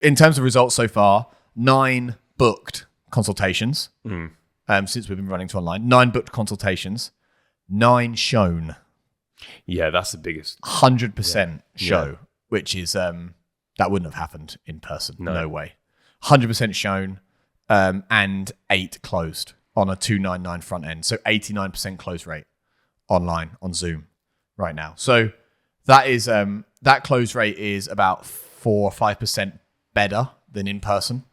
in terms of results so far, 9 booked consultations since we've been running to online. 9 booked consultations, 9 shown. Yeah, that's the biggest. 100% show, which is that wouldn't have happened in person. No way. 100% shown, and 8 closed on a 299 front end. So 89% close rate online on Zoom right now. So that is that close rate is about 4 or 5% better than in person.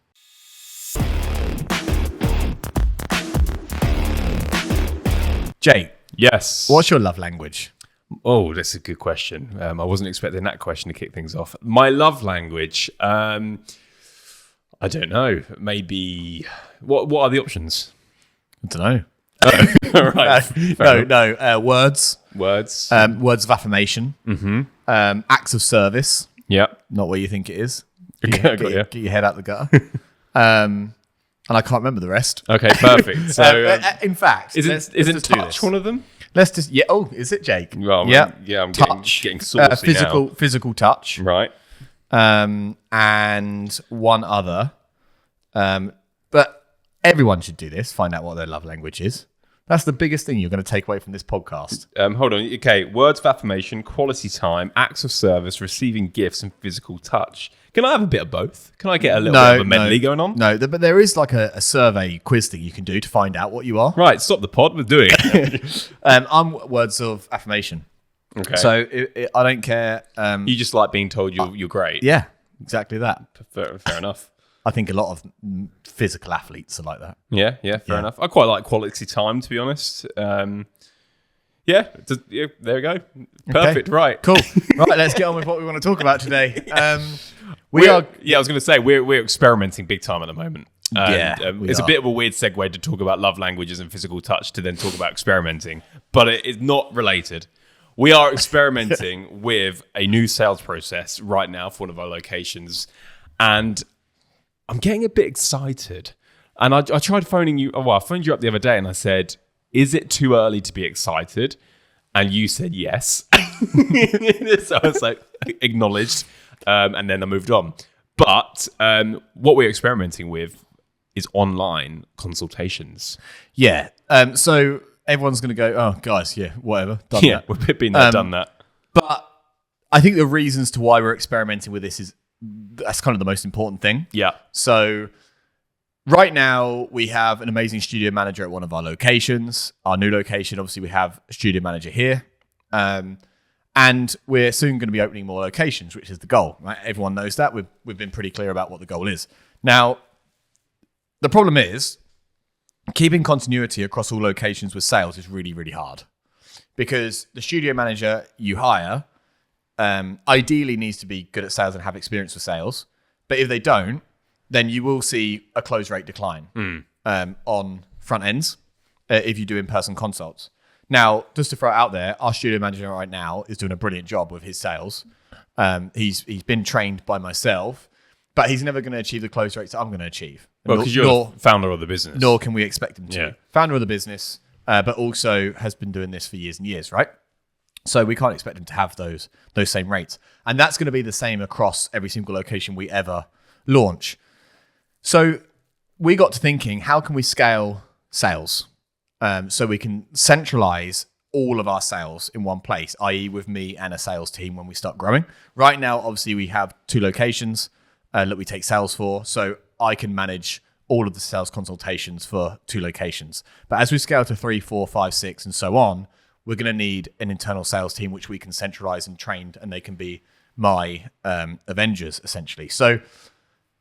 Jake. Yes. What's your love language? Oh, that's a good question. I wasn't expecting that question to kick things off. My love language, I don't know. Maybe what are the options? I don't know. Right. No. Words. Words. Words of affirmation. Acts of service. Yep. Not what you think it is. Get Get your head out the gutter. And I can't remember the rest. Okay, perfect. So, in fact, is touch one of them? Let's just is it Jake? Well, I'm touch, getting saucy now. Physical touch, right? And one other. But everyone should do this. Find out what their love language is. That's the biggest thing you're going to take away from this podcast. Hold on. Okay, words of affirmation, quality time, acts of service, receiving gifts, and physical touch. Can I have a bit of both? Can I get a little bit of a medley going on? No, but there is like a survey quiz thing you can do to find out what you are. Right, stop the pod. We're doing it. I'm words of affirmation. Okay. So I don't care. You just like being told you're great. Yeah, exactly that. Fair enough. I think a lot of physical athletes are like that. Yeah, fair enough. I quite like quality time, to be honest. There we go. Perfect, okay. Right. Cool. Right, let's get on with what we want to talk about today. I was going to say, we're experimenting big time at the moment. It's a bit of a weird segue to talk about love languages and physical touch to then talk about experimenting, but it is not related. We are experimenting with a new sales process right now for one of our locations, and I'm getting a bit excited. And I tried phoning you. I phoned you up the other day and I said, is it too early to be excited? And you said yes. So I was like, acknowledged. And then I moved on. But what we're experimenting with is online consultations. Yeah. So everyone's going to go, oh, guys, whatever. Done that. We've been there, done that. But I think the reasons to why we're experimenting with this that's kind of the most important thing. Yeah. So right now we have an amazing studio manager at one of our locations. Our new location, obviously, we have a studio manager here. And we're soon going to be opening more locations, which is the goal, right? Everyone knows that. We've been pretty clear about what the goal is. Now, the problem is keeping continuity across all locations with sales is really, really hard because the studio manager you hire ideally needs to be good at sales and have experience with sales. But if they don't, then you will see a close rate decline on front ends if you do in-person consults. Now, just to throw it out there, our studio manager right now is doing a brilliant job with his sales. He's been trained by myself, but he's never going to achieve the close rates that I'm going to achieve. Well, because you're the founder of the business. Nor can we expect him to. Yeah. Founder of the business, but also has been doing this for years and years, right? So we can't expect him to have those same rates. And that's going to be the same across every single location we ever launch. So we got to thinking, how can we scale sales? So we can centralize all of our sales in one place, i.e. with me and a sales team when we start growing. Right now, obviously, we have 2 locations that we take sales for. So I can manage all of the sales consultations for 2 locations. But as we scale to 3, 4, 5, 6, and so on, we're going to need an internal sales team, which we can centralize and train, and they can be my Avengers, essentially. So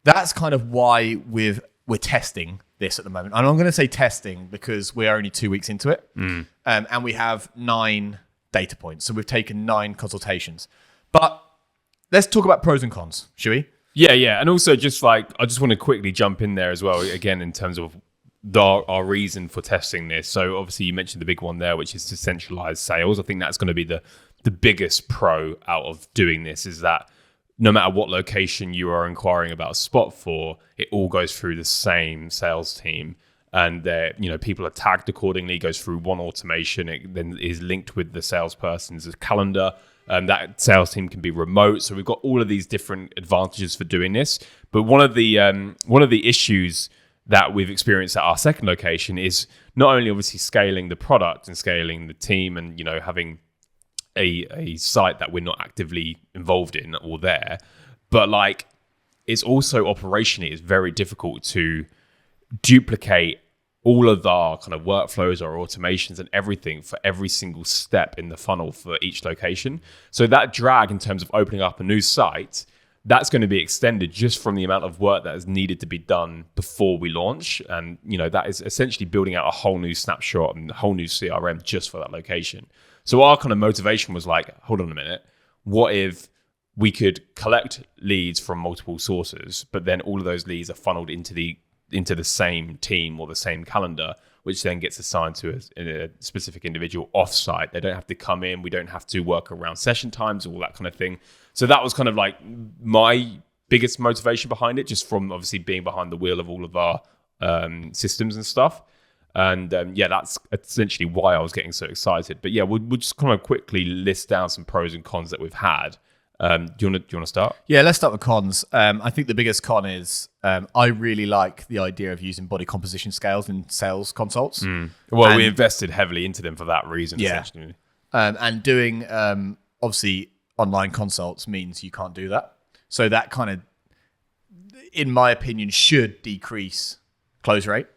that's kind of why we're testing this at the moment. And I'm going to say testing because we're only 2 weeks into it. And we have 9 data points. So we've taken 9 consultations. But let's talk about pros and cons, shall we? Yeah. And also just like, I just want to quickly jump in there as well, again, in terms of our reason for testing this. So obviously you mentioned the big one there, which is to centralize sales. I think that's going to be the biggest pro out of doing this, is that no matter what location you are inquiring about a spot for, it all goes through the same sales team. And people are tagged accordingly, goes through one automation. It then is linked with the salesperson's calendar. That sales team can be remote. So we've got all of these different advantages for doing this. But one of the issues that we've experienced at our second location is not only obviously scaling the product and scaling the team and, having a site that we're not actively involved in or there, but like it's also operationally it's very difficult to duplicate all of our kind of workflows or automations and everything for every single step in the funnel for each location. So that drag in terms of opening up a new site, that's going to be extended just from the amount of work that is needed to be done before we launch. And, that is essentially building out a whole new snapshot and a whole new CRM just for that location. So our kind of motivation was like, hold on a minute, what if we could collect leads from multiple sources, but then all of those leads are funneled into the same team or the same calendar, which then gets assigned to a specific individual offsite. They don't have to come in. We don't have to work around session times, all that kind of thing. So that was kind of like my biggest motivation behind it, just from obviously being behind the wheel of all of our systems and stuff. And that's essentially why I was getting so excited. But yeah, we'll just kind of quickly list down some pros and cons that we've had. Do you want to start? Yeah, let's start with cons. I think the biggest con is I really like the idea of using body composition scales in sales consults. Well, we invested heavily into them for that reason, essentially. And doing, obviously, online consults means you can't do that. So that kind of, in my opinion, should decrease close rate.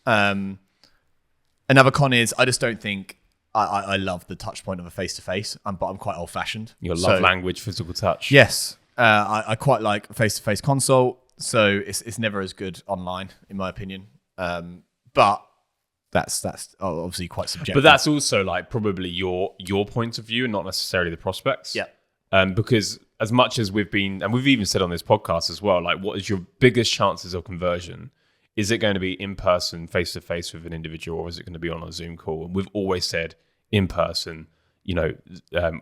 Another con is I just don't think I love the touch point of a face-to-face, but I'm quite old-fashioned. Your love language, physical touch. Yes. I quite like a face-to-face consult, so it's never as good online, in my opinion. But that's obviously quite subjective. But that's also like probably your point of view and not necessarily the prospects. Yeah. Because as much as we've even said on this podcast as well, like what is your biggest chances of conversion? Is it going to be in person, face to face with an individual, or is it going to be on a Zoom call? And we've always said in person,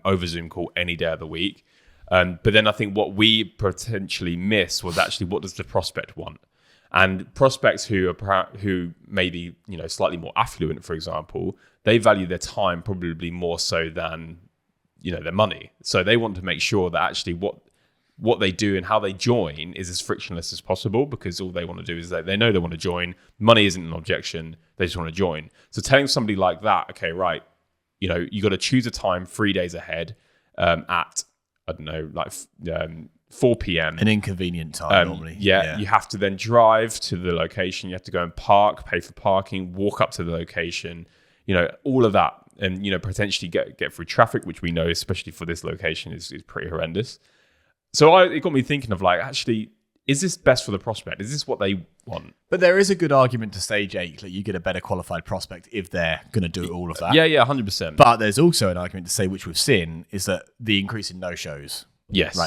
over Zoom call any day of the week. But then I think what we potentially miss was actually what does the prospect want? And prospects who may be slightly more affluent, for example, they value their time probably more so than their money. So they want to make sure that actually what they do and how they join is as frictionless as possible, because all they want to do is that they know they want to join. Money isn't an objection. They just want to join. So telling somebody like that, okay, right, you got to choose a time 3 days ahead at, I don't know, like 4 p.m. An inconvenient time normally. Yeah, you have to then drive to the location. You have to go and park, pay for parking, walk up to the location, all of that. And, potentially get through traffic, which we know, especially for this location, is pretty horrendous. So it got me thinking of like, actually, is this best for the prospect? Is this what they want? But there is a good argument to say, Jake, that you get a better qualified prospect if they're going to do all of that. Yeah, 100%. But there's also an argument to say, which we've seen, is that the increase in no-shows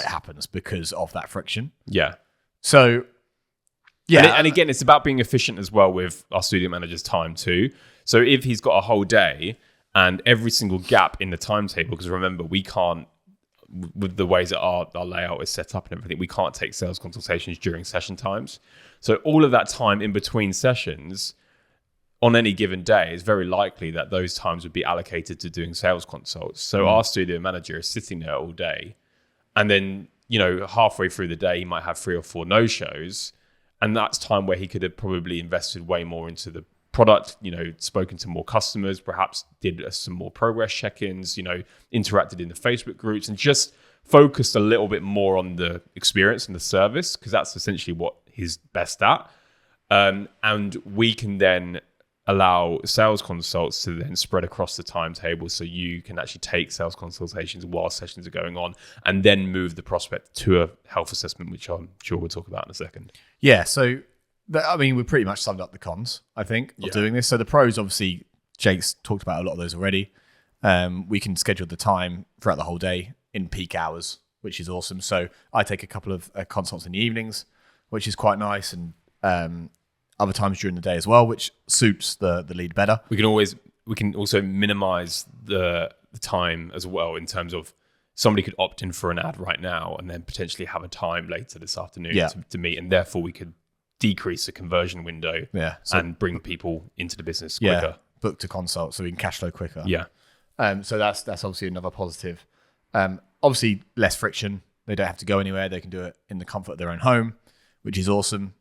happens because of that friction. Yeah. So, yeah. And again, it's about being efficient as well with our studio manager's time too. So if he's got a whole day and every single gap in the timetable, because remember, we can't, with the ways that our layout is set up and everything, we can't take sales consultations during session times. So all of that time in between sessions on any given day is very likely that those times would be allocated to doing sales consults. So our studio manager is sitting there all day, and then, halfway through the day, he might have 3 or 4 no-shows. And that's time where he could have probably invested way more into the product, spoken to more customers, perhaps did some more progress check-ins, interacted in the Facebook groups, and just focused a little bit more on the experience and the service, because that's essentially what he's best at. And we can then allow sales consults to then spread across the timetable, so you can actually take sales consultations while sessions are going on and then move the prospect to a health assessment, which I'm sure we'll talk about in a second. Yeah, so we pretty much summed up the cons, I think, of doing this. So the pros, obviously, Jake's talked about a lot of those already. We can schedule the time throughout the whole day in peak hours, which is awesome. So I take a couple of consults in the evenings, which is quite nice, and other times during the day as well, which suits the lead better. We can also minimize the time as well, in terms of somebody could opt in for an ad right now and then potentially have a time later this afternoon to meet, and therefore we could decrease the conversion window and bring people into the business quicker. Book to consult, so we can cash flow quicker. Yeah. So that's obviously another positive. Obviously, less friction. They don't have to go anywhere. They can do it in the comfort of their own home, which is awesome.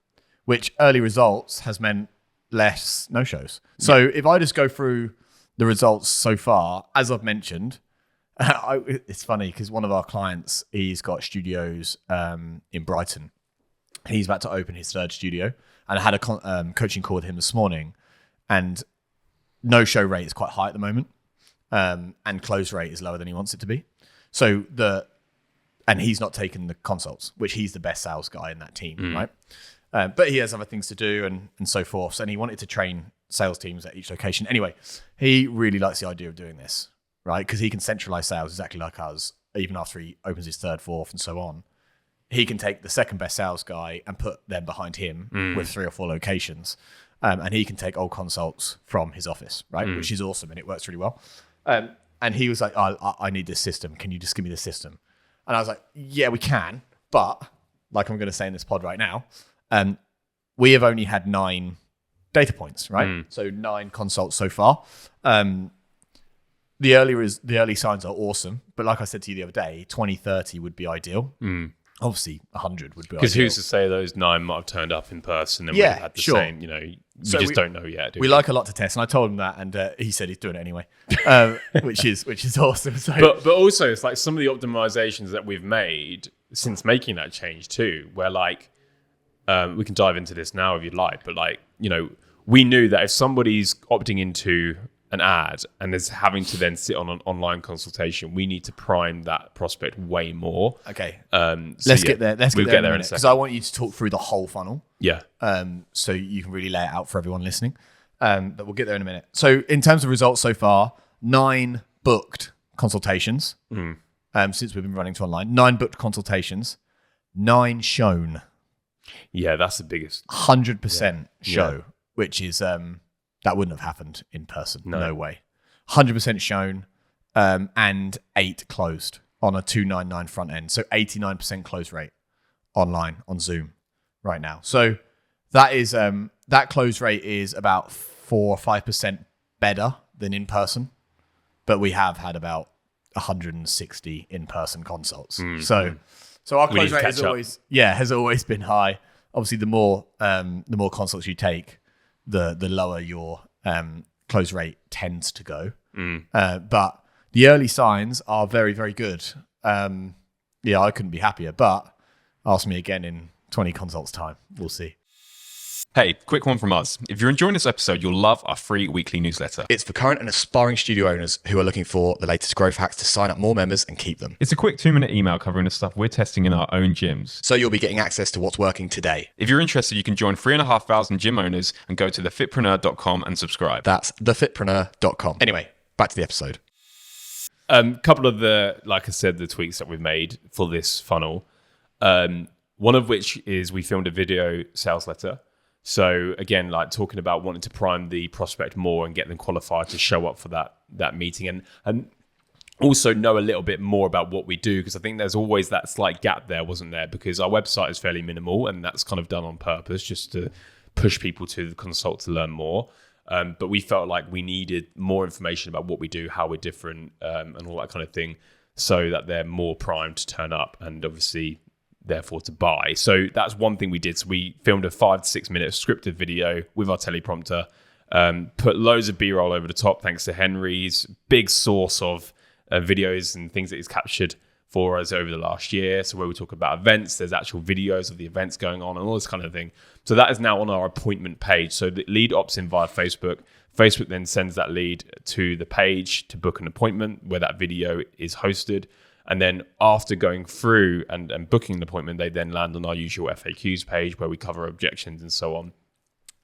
Which early results has meant less no-shows. So if I just go through the results so far, as I've mentioned, it's funny because one of our clients, he's got studios in Brighton. He's about to open his third studio, and I had a coaching call with him this morning, and no-show rate is quite high at the moment, and close rate is lower than he wants it to be. So and he's not taken the consults, which he's the best sales guy in that team, right? But he has other things to do and so forth. And he wanted to train sales teams at each location. Anyway, he really likes the idea of doing this, right? Because he can centralize sales exactly like us, even after he opens his third, fourth, and so on. He can take the second best sales guy and put them behind him with 3 or 4 locations. And he can take old consults from his office, right? Which is awesome. And it works really well. And he was like, I need this system. Can you just give me the system? And I was like, yeah, we can. But like I'm going to say in this pod right now, we have only had 9 data points, right? So 9 consults so far. The early signs are awesome. But like I said to you the other day, 20, 30 would be ideal. Obviously, 100 would be ideal. Because who's to say those 9 might have turned up in person and we've had the same, we just don't know yet. We like a lot to test. And I told him that, and he said he's doing it anyway, which is awesome. So. But also, it's like some of the optimizations that we've made since making that change too, where like, we can dive into this now if you'd like, but like, we knew that if somebody's opting into an ad and is having to then sit on an online consultation, we need to prime that prospect way more. Okay. Let's get there. Let's get there in a minute, because I want you to talk through the whole funnel. Yeah. So you can really lay it out for everyone listening. But we'll get there in a minute. So in terms of results so far, 9 booked consultations since we've been running to online. 9 booked consultations, 9 shown. Yeah, that's the biggest. 100% show, which is that wouldn't have happened in person. No way. 100% shown, and 8 closed on a 299 front end. So 89% close rate online on Zoom right now. So that is that close rate is about 4 or 5% better than in person, but we have had about 160 in-person consults. So our close rate has always been high. Obviously, the more consults you take, the lower your close rate tends to go. But the early signs are very, very good. I couldn't be happier. But ask me again in 20 consults time. We'll see. Hey, quick one from us. If you're enjoying this episode, you'll love our free weekly newsletter. It's for current and aspiring studio owners who are looking for the latest growth hacks to sign up more members and keep them. It's a quick 2-minute email covering the stuff we're testing in our own gyms. So you'll be getting access to what's working today. If you're interested, you can join 3,500 gym owners and go to thefitpreneur.com and subscribe. That's thefitpreneur.com. Anyway, back to the episode. Couple of like I said, the tweaks that we've made for this funnel. One of which is we filmed a video sales letter. So again, like talking about wanting to prime the prospect more and get them qualified to show up for that meeting and also know a little bit more about what we do, because I think there's always that slight gap there, wasn't there? Because our website is fairly minimal, and that's kind of done on purpose just to push people to the consult to learn more. But we felt like we needed more information about what we do, how we're different, and all that kind of thing, so that they're more primed to turn up and obviously therefore to buy. So that's one thing we did. So we filmed a 5 to 6 minute scripted video with our teleprompter, put loads of B-roll over the top thanks to Henry's big source of videos and things that he's captured for us over the last year. So where we talk about events, there's actual videos of the events going on and all this kind of thing. So that is now on our appointment page. So the lead opts in via Facebook. Facebook then sends that lead to the page to book an appointment where that video is hosted. And then after going through and booking an appointment, they then land on our usual FAQs page where we cover objections and so on.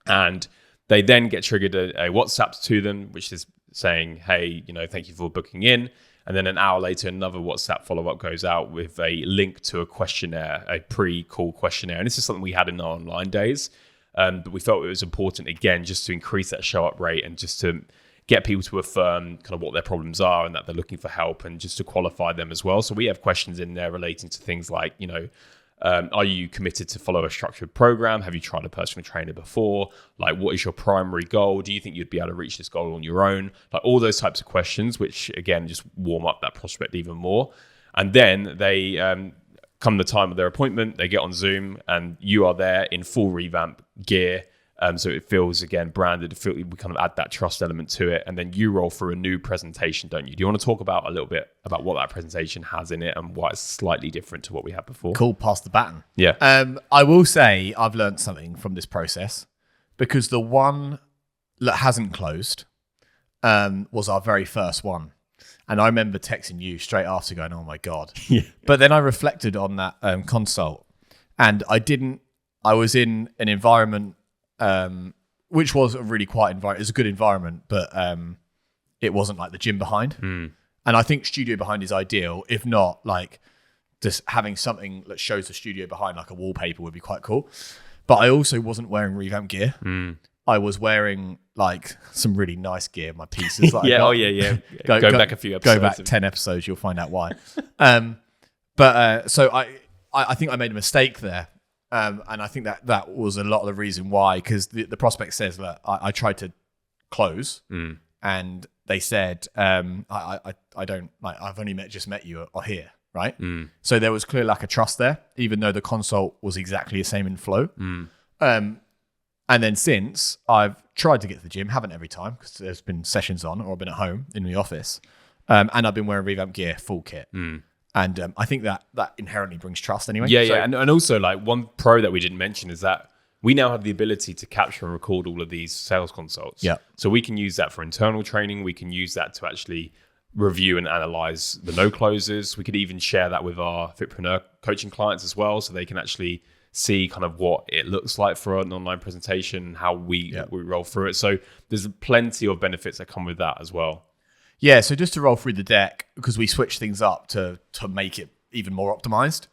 And they then get triggered a WhatsApp to them, which is saying, hey, thank you for booking in. And then an hour later, another WhatsApp follow-up goes out with a link to a questionnaire, a pre-call questionnaire. And this is something we had in our online days. But we felt it was important, again, just to increase that show-up rate and just to get people to affirm kind of what their problems are and that they're looking for help, and just to qualify them as well. So we have questions in there relating to things like, are you committed to follow a structured program? Have you tried a personal trainer before? Like, what is your primary goal? Do you think you'd be able to reach this goal on your own? Like all those types of questions, which again, just warm up that prospect even more. And then they come the time of their appointment, they get on Zoom, and you are there in full revamp gear. So it feels, again, branded. We kind of add that trust element to it. And then you roll through a new presentation, don't you? Do you want to talk about a little bit about what that presentation has in it and why it's slightly different to what we had before? Cool, pass the baton. Yeah. I will say I've learned something from this process, because the one that hasn't closed was our very first one. And I remember texting you straight after going, oh my God. Yeah. But then I reflected on that consult, and I was in an environment which was a really quiet environment. It was a good environment, but it wasn't like the gym behind. And I think studio behind is ideal. If not, like just having something that shows the studio behind, like a wallpaper, would be quite cool. But I also wasn't wearing revamp gear. I was wearing like some really nice gear, my pieces. Like Yeah. Go back a few episodes. Go back 10 episodes, you'll find out why. So I think I made a mistake there. And I think that was a lot of the reason why, because the prospect says that I tried to close, and they said, I don't, like, I've only just met you here, right? So there was clear lack of trust there, even though the consult was exactly the same in flow. And then since, I've tried to get to the gym, haven't every time, because there's been sessions on, or I've been at home in the office, and I've been wearing revamp gear, full kit. And I think that inherently brings trust anyway. Yeah. And also, like, one pro that we didn't mention is that we now have the ability to capture and record all of these sales consults. Yeah. So we can use that for internal training. We can use that to actually review and analyze the no closes. We could even share that with our Fitpreneur coaching clients as well, so they can actually see kind of what it looks like for an online presentation, how we roll through it. So there's plenty of benefits that come with that as well. Yeah, so just to roll through the deck, because we switched things up to make it even more optimized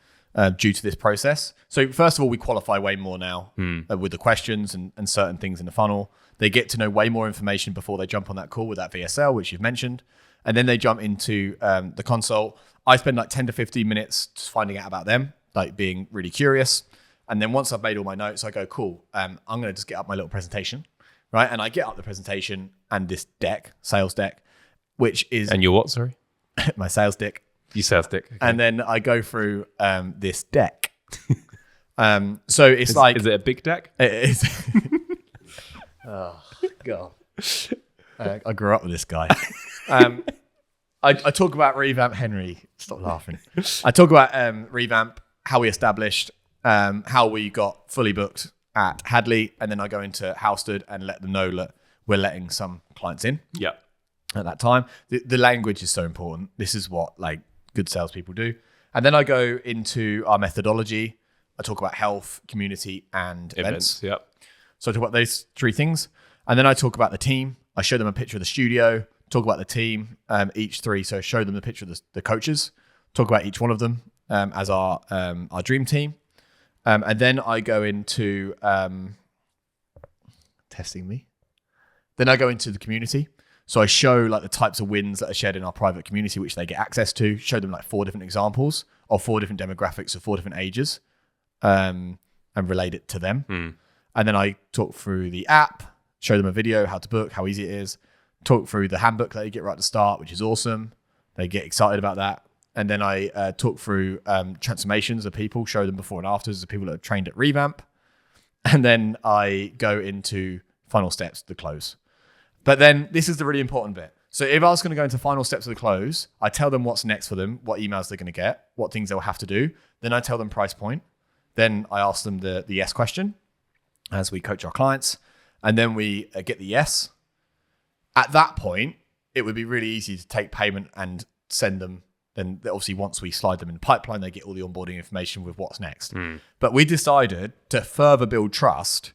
due to this process. So first of all, we qualify way more now with the questions and certain things in the funnel. They get to know way more information before they jump on that call with that VSL, which you've mentioned. And then they jump into the consult. I spend like 10 to 15 minutes just finding out about them, like being really curious. And then once I've made all my notes, I go, cool, I'm going to just get up my little presentation, right? And I get up the presentation and this deck, sales deck, which is... And your what, sorry? my sales deck. Your sales deck. Okay. And then I go through this deck. So it's Is it a big deck? It is. Oh, God. I grew up with this guy. I talk about revamp, Henry. Stop laughing. I talk about revamp, how we established, how we got fully booked at Hadley, and then I go into Halstead and let them know that we're letting some clients in. Yeah. At that time, the language is so important. This is what like good salespeople do. And then I go into our methodology. I talk about health, community, and events. Yeah. So I talk about those three things. And then I talk about the team. I show them a picture of the studio, talk about the team, each three. So show them the picture of the coaches, talk about each one of them as our dream team. And then I go into testing me. Then I go into the community. So I show like the types of wins that are shared in our private community, which they get access to, show them like 4 different examples of 4 different demographics of 4 different ages, and relate it to them. And then I talk through the app, show them a video, how to book, how easy it is, talk through the handbook that you get right at the start, which is awesome. They get excited about that. And then I talk through transformations of people, show them before and afters of people that have trained at Revamp. And then I go into final steps, the close. But then this is the really important bit. So if I was going to go into final steps of the close, I tell them what's next for them, what emails they're going to get, what things they'll have to do. Then I tell them price point. Then I ask them the yes question as we coach our clients. And then we get the yes. At that point, it would be really easy to take payment and send them. Then obviously once we slide them in the pipeline, they get all the onboarding information with what's next. But we decided to further build trust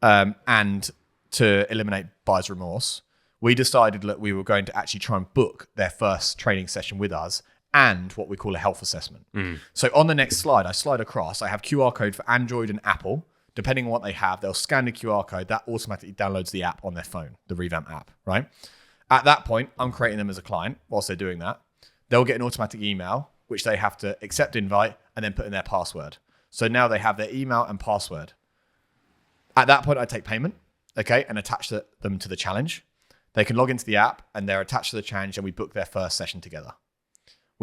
and to eliminate buyer's remorse. We decided that we were going to actually try and book their first training session with us and what we call a health assessment. So on the next slide, I slide across, I have QR code for Android and Apple. Depending on what they have, they'll scan the QR code, that automatically downloads the app on their phone, the Revamp app, right? At that point, I'm creating them as a client whilst they're doing that. They'll get an automatic email, which they have to accept invite and then put in their password. So now they have their email and password. At that point, I take payment, okay, and attach them to the challenge. They can log into the app and they're attached to the challenge and we book their first session together.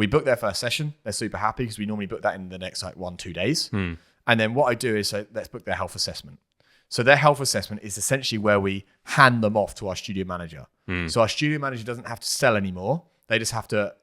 We book their first session. They're super happy because we normally book that in the next like 1-2 days. And then what I do is say, let's book their health assessment. So their health assessment is essentially where we hand them off to our studio manager. So our studio manager doesn't have to sell anymore. They just have to,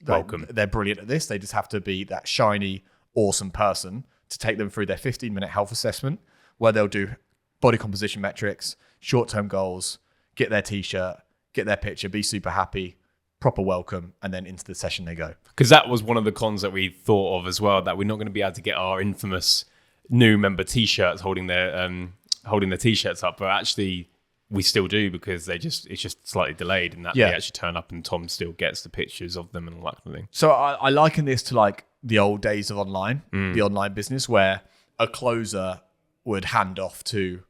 welcome. They're brilliant at this. They just have to be that shiny, awesome person to take them through their 15-minute health assessment where they'll do body composition metrics, short-term goals, get their t-shirt, get their picture, be super happy, proper welcome, and then into the session they go. Because that was one of the cons that we thought of as well, that we're not going to be able to get our infamous new member t-shirts holding their t-shirts up, but actually we still do because it's just slightly delayed in that they actually turn up and Tom still gets the pictures of them and all that kind of thing. So I liken this to like the old days of online, the online business where a closer would hand off to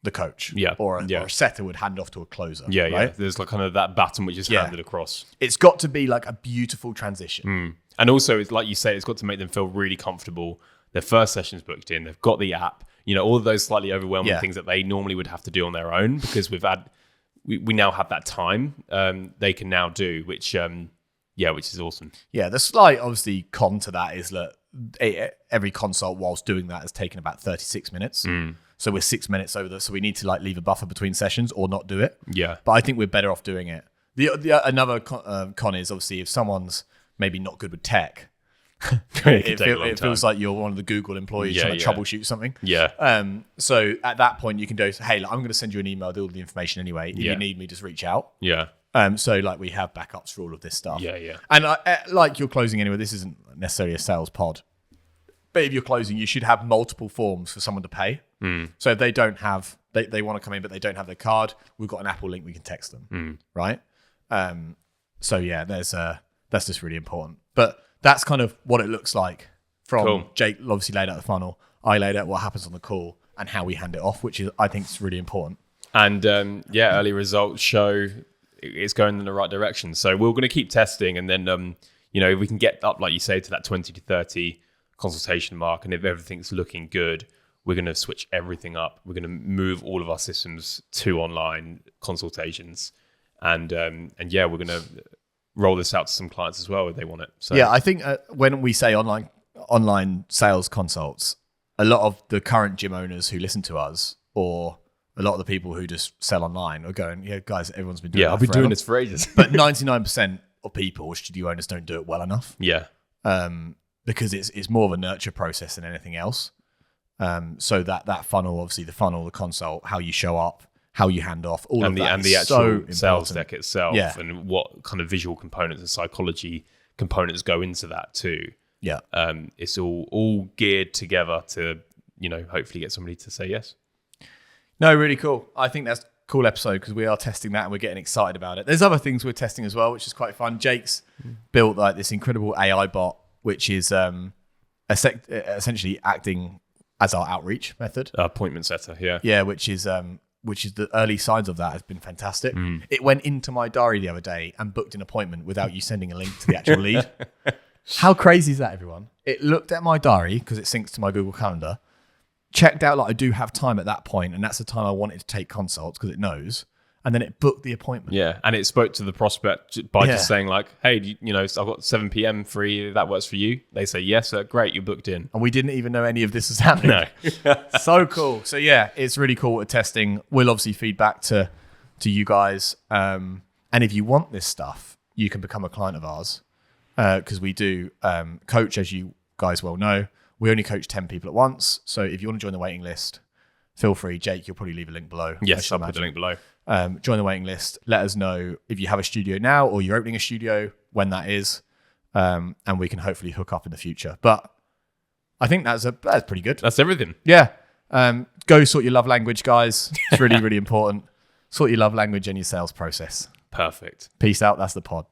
the coach, or a setter would hand off to a closer. Right? There's like kind of that baton which is handed across. It's got to be like a beautiful transition. And also, it's like you say, it's got to make them feel really comfortable. Their first session's booked in. They've got the app. All of those slightly overwhelming things that they normally would have to do on their own because we now have that time they can now do, which is awesome. Yeah, the slight obviously con to that is that every consult whilst doing that has taken about 36 minutes. So we're 6 minutes over so we need to like leave a buffer between sessions or not do it. Yeah. But I think we're better off doing it. Another con is obviously if someone's maybe not good with tech, it feels like you're one of the Google employees trying to troubleshoot something. Yeah. So at that point you can do, hey, I'm going to send you an email with all the information anyway. If you need me, just reach out. Yeah. So like we have backups for all of this stuff. Yeah. And like you're closing anyway, this isn't necessarily a sales pod, but if you're closing, you should have multiple forms for someone to pay. So if they don't have, they want to come in, but they don't have their card, we've got an Apple link, we can text them. Right. So yeah, that's just really important. But that's kind of what it looks like from Jake obviously laid out the funnel. I laid out what happens on the call and how we hand it off, which is, I think, is really important. And early results show it's going in the right direction. So we're going to keep testing, and then if we can get up, like you say, to that 20 to 30 consultation mark, and if everything's looking good, we're going to switch everything up. We're going to move all of our systems to online consultations, and we're going to roll this out to some clients as well if they want it. So yeah, I think when we say online sales consults, a lot of the current gym owners who listen to us, or a lot of the people who just sell online, are going, "Yeah, guys, everyone's been doing that I've been forever." doing this for ages." But 99% of people, studio owners, don't do it well enough. Yeah, because it's more of a nurture process than anything else. So that funnel, obviously the funnel, the consult, how you show up, how you hand off, all of that, and the actual so sales deck itself, Yeah. and what kind of visual components and psychology components go into that too. Yeah, it's all geared together to hopefully get somebody to say yes. No, really cool. I think that's a cool episode because we are testing that and we're getting excited about it. There's other things we're testing as well, which is quite fun. Jake's built like this incredible AI bot, which is essentially acting as our outreach method. Appointment setter, yeah. Yeah, which is the early signs of that has been fantastic. It went into my diary the other day and booked an appointment without you sending a link to the actual lead. How crazy is that, everyone? It looked at my diary because it syncs to my Google Calendar, checked out like I do have time at that point, and that's the time I wanted to take consults because it knows, and then it booked the appointment. Yeah, and it spoke to the prospect by just saying like, hey, I've got 7 p.m. free, if that works for you. They say yes, great, you're booked in. And we didn't even know any of this was happening. No. So cool. So yeah, it's really cool with testing. We'll obviously feed back to you guys. And if you want this stuff, you can become a client of ours because we do coach, as you guys well know. We only coach 10 people at once. So if you want to join the waiting list, feel free. Jake, you'll probably leave a link below. Yes, I'll put the link below. Join the waiting list. Let us know if you have a studio now or you're opening a studio, when that is. And we can hopefully hook up in the future. But I think that's pretty good. That's everything. Yeah. Go sort your love language, guys. It's really, really important. Sort your love language and your sales process. Perfect. Peace out. That's the pod.